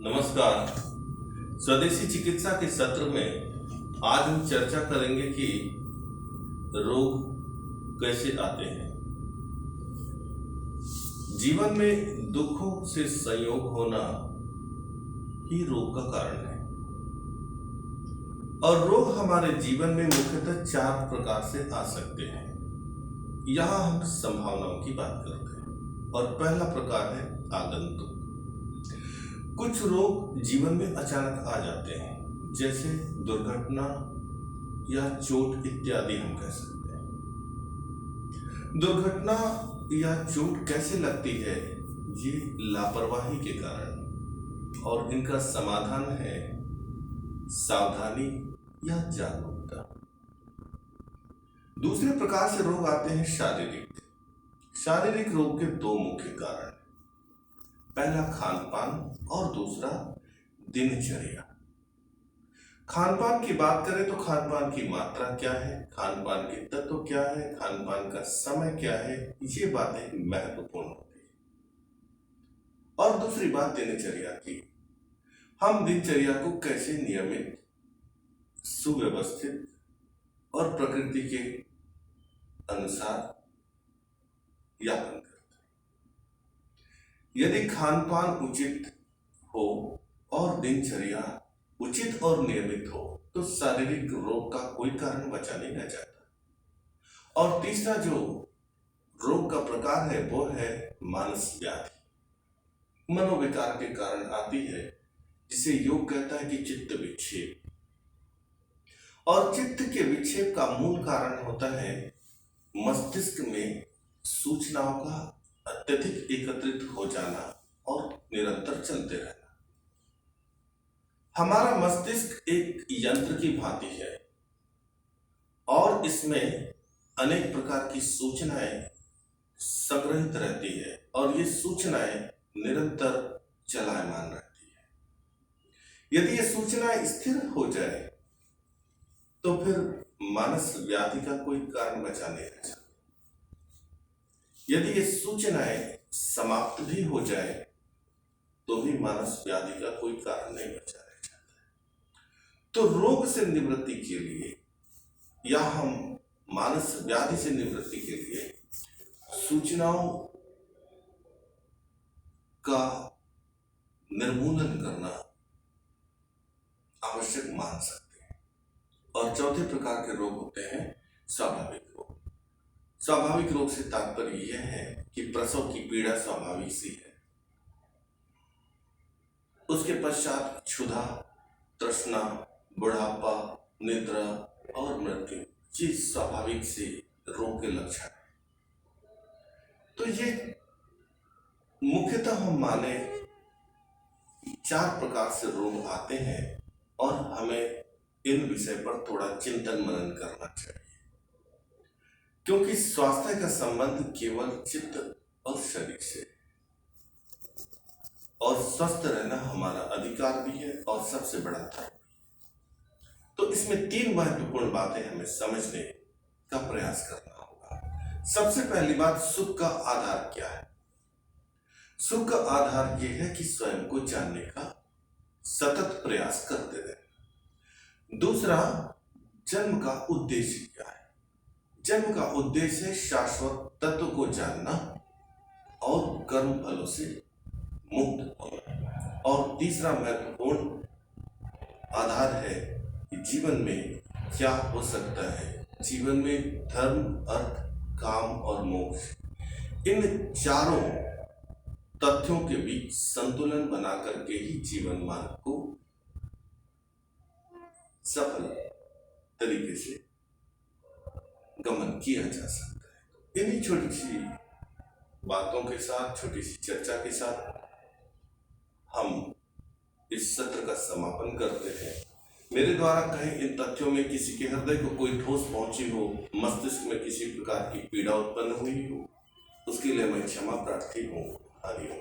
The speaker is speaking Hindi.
नमस्कार। स्वदेशी चिकित्सा के सत्र में आज हम चर्चा करेंगे कि रोग कैसे आते हैं। जीवन में दुखों से संयोग होना ही रोग का कारण है और रोग हमारे जीवन में मुख्यतः 4 प्रकार से आ सकते हैं। यहाँ हम संभावनाओं की बात करते हैं और पहला प्रकार है आगंतुक। कुछ रोग जीवन में अचानक आ जाते हैं, जैसे दुर्घटना या चोट इत्यादि हम कह सकते हैं। दुर्घटना या चोट कैसे लगती है? ये लापरवाही के कारण, और इनका समाधान है सावधानी या जागरूकता। दूसरे प्रकार से रोग आते हैं शारीरिक। शारीरिक रोग के 2 मुख्य कारण, पहला खान पान और दूसरा दिनचर्या। खान पान की बात करें तो खान पान की मात्रा क्या है, खान पान के तत्व क्या है, खान पान का समय क्या है, ये बातें महत्वपूर्ण होती है। और दूसरी बात दिनचर्या की। हम दिनचर्या को कैसे नियमित, सुव्यवस्थित और प्रकृति के अनुसार यापन करते हैं। यदि खान पान उचित हो और दिनचर्या उचित और नियमित हो तो शारीरिक रोग का कोई कारण बचा नहीं रह जाता। और तीसरा जो रोग का प्रकार है वो है मानस व्याधि। मनोविकार के कारण आती है, जिसे योग कहता है कि चित्त विक्षेप। और चित्त के विक्षेप का मूल कारण होता है मस्तिष्क में सूचनाओं का अत्यधिक एकत्रित हो जाना और निरंतर चलते रहना। हमारा मस्तिष्क एक यंत्र की भांति है और इसमें अनेक प्रकार की सूचनाएं संग्रहित रहती है और ये सूचनाएं निरंतर चलायमान रहती है। यदि ये सूचनाएं स्थिर हो जाए तो फिर मानस व्याधि का कोई कारण बचा नहीं रह जाता। यदि ये सूचनाएं समाप्त भी हो जाए तो भी मानस व्याधि का कोई कारण नहीं बचा रह जाता है। तो रोग से निवृत्ति के लिए या हम मानस व्याधि से निवृत्ति के लिए सूचनाओं का निर्मूलन करना आवश्यक मान सकते हैं। और चौथे प्रकार के रोग होते हैं स्वाभाविक रोग। स्वाभाविक रोग से तात्पर्य यह है कि प्रसव की पीड़ा स्वाभाविक सी है, उसके पश्चात क्षुधा, तृष्णा, बुढ़ापा, निद्रा और मृत्यु, ये स्वाभाविक से रोग के लक्षण हैं। तो ये मुख्यतः हम माने 4 प्रकार से रोग आते हैं और हमें इन विषय पर थोड़ा चिंतन मनन करना चाहिए, क्योंकि स्वास्थ्य का संबंध केवल चित्त और शरीर से, और स्वस्थ रहना हमारा अधिकार भी है और सबसे बड़ा धर्म भी है। तो इसमें 3 महत्वपूर्ण बातें हमें समझने का प्रयास करना होगा। सबसे पहली बात, सुख का आधार क्या है? सुख का आधार यह है कि स्वयं को जानने का सतत प्रयास करते रहे। दूसरा, जन्म का उद्देश्य क्या है? जन्म का उद्देश्य है शाश्वत तत्व को जानना और कर्म फलों से मुक्त होना। और तीसरा महत्वपूर्ण आधार है कि जीवन में क्या हो सकता है। जीवन में धर्म, अर्थ, काम और मोक्ष, इन चारों तथ्यों के बीच संतुलन बना करके ही जीवन मार्ग को सफल तरीके से गमन किया जा सकता है। इन्हीं छोटी सी बातों के साथ, छोटी सी चर्चा के साथ हम इस सत्र का समापन करते हैं। मेरे द्वारा कहे इन तथ्यों में किसी के हृदय को कोई ठोस पहुंची हो, मस्तिष्क में किसी प्रकार की पीड़ा उत्पन्न हुई हो, उसके लिए मैं क्षमा प्रार्थी हूँ। हरि ओम।